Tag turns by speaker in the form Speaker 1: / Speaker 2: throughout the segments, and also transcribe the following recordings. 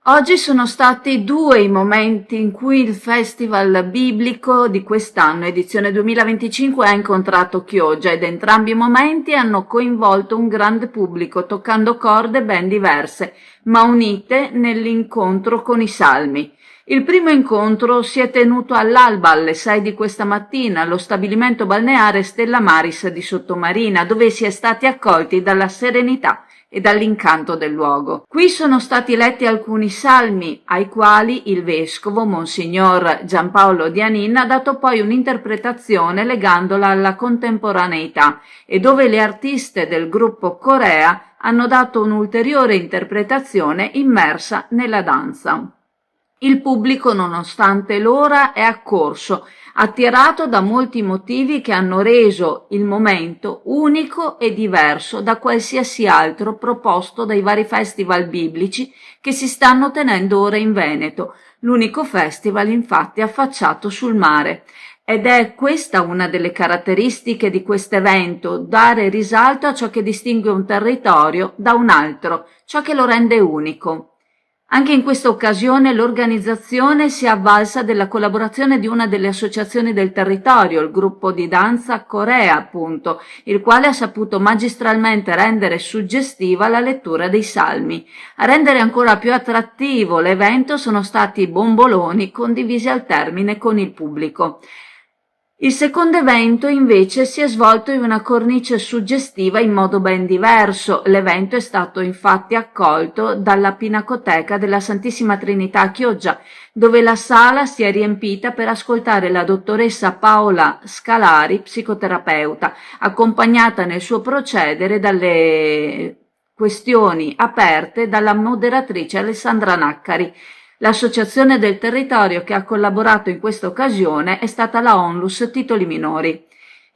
Speaker 1: Oggi sono stati due i momenti in cui il Festival Biblico di quest'anno, edizione 2025, ha incontrato Chioggia ed entrambi i momenti hanno coinvolto un grande pubblico, toccando corde ben diverse, ma unite nell'incontro con i salmi. Il primo incontro si è tenuto all'alba alle 6 di questa mattina allo stabilimento balneare Stella Maris di Sottomarina, dove si è stati accolti dalla serenità e dall'incanto del luogo. Qui sono stati letti alcuni salmi, ai quali il vescovo, Monsignor Giampaolo Dianin, ha dato poi un'interpretazione legandola alla contemporaneità, e dove le artiste del gruppo Corea hanno dato un'ulteriore interpretazione immersa nella danza. Il pubblico, nonostante l'ora, è accorso, attirato da molti motivi che hanno reso il momento unico e diverso da qualsiasi altro proposto dai vari festival biblici che si stanno tenendo ora in Veneto, l'unico festival infatti affacciato sul mare. Ed è questa una delle caratteristiche di questo evento, dare risalto a ciò che distingue un territorio da un altro, ciò che lo rende unico. Anche in questa occasione l'organizzazione si è avvalsa della collaborazione di una delle associazioni del territorio, il gruppo di danza Corea, appunto, il quale ha saputo magistralmente rendere suggestiva la lettura dei salmi. A rendere ancora più attrattivo l'evento sono stati i bomboloni condivisi al termine con il pubblico. Il secondo evento invece si è svolto in una cornice suggestiva in modo ben diverso. L'evento è stato infatti accolto dalla Pinacoteca della Santissima Trinità a Chioggia, dove la sala si è riempita per ascoltare la dottoressa Paola Scalari, psicoterapeuta, accompagnata nel suo procedere dalle questioni aperte dalla moderatrice Alessandra Naccari. L'associazione del territorio che ha collaborato in questa occasione è stata la Onlus Titoli Minori.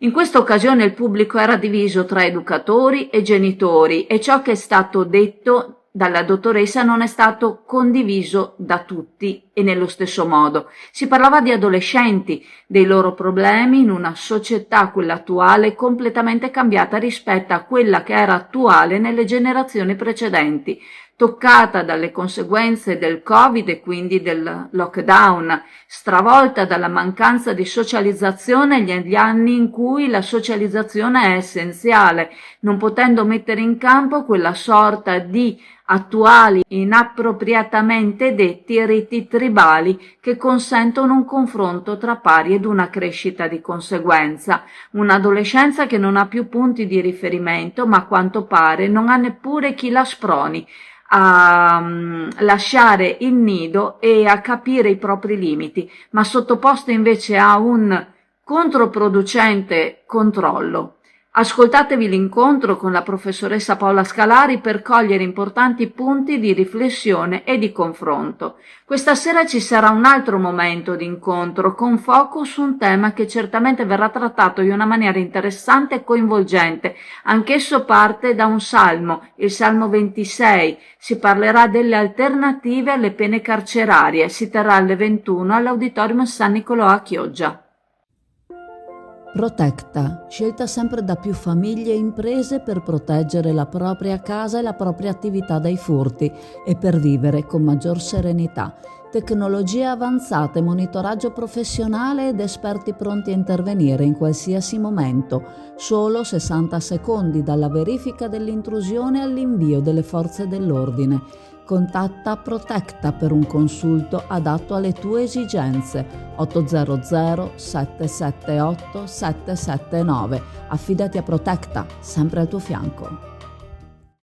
Speaker 1: In questa occasione il pubblico era diviso tra educatori e genitori e ciò che è stato detto dalla dottoressa non è stato condiviso da tutti e nello stesso modo. Si parlava di adolescenti, dei loro problemi in una società, quella attuale, completamente cambiata rispetto a quella che era attuale nelle generazioni precedenti, toccata dalle conseguenze del Covid e quindi del lockdown, stravolta dalla mancanza di socializzazione negli anni in cui la socializzazione è essenziale, non potendo mettere in campo quella sorta di attuali, inappropriatamente detti riti tribali che consentono un confronto tra pari ed una crescita di conseguenza. Un'adolescenza che non ha più punti di riferimento, ma a quanto pare non ha neppure chi la sproni a lasciare il nido e a capire i propri limiti, ma sottoposto invece a un controproducente controllo. Ascoltatevi l'incontro con la professoressa Paola Scalari per cogliere importanti punti di riflessione e di confronto. Questa sera ci sarà un altro momento di incontro con focus su un tema che certamente verrà trattato in una maniera interessante e coinvolgente. Anch'esso parte da un salmo, il Salmo 26. Si parlerà delle alternative alle pene carcerarie. Si terrà alle 21 all'Auditorium San Nicolò a Chioggia.
Speaker 2: Protecta, scelta sempre da più famiglie e imprese per proteggere la propria casa e la propria attività dai furti e per vivere con maggior serenità. Tecnologie avanzate, monitoraggio professionale ed esperti pronti a intervenire in qualsiasi momento. Solo 60 secondi dalla verifica dell'intrusione all'invio delle forze dell'ordine. Contatta Protecta per un consulto adatto alle tue esigenze. 800 778 779. Affidati a Protecta, sempre al tuo fianco.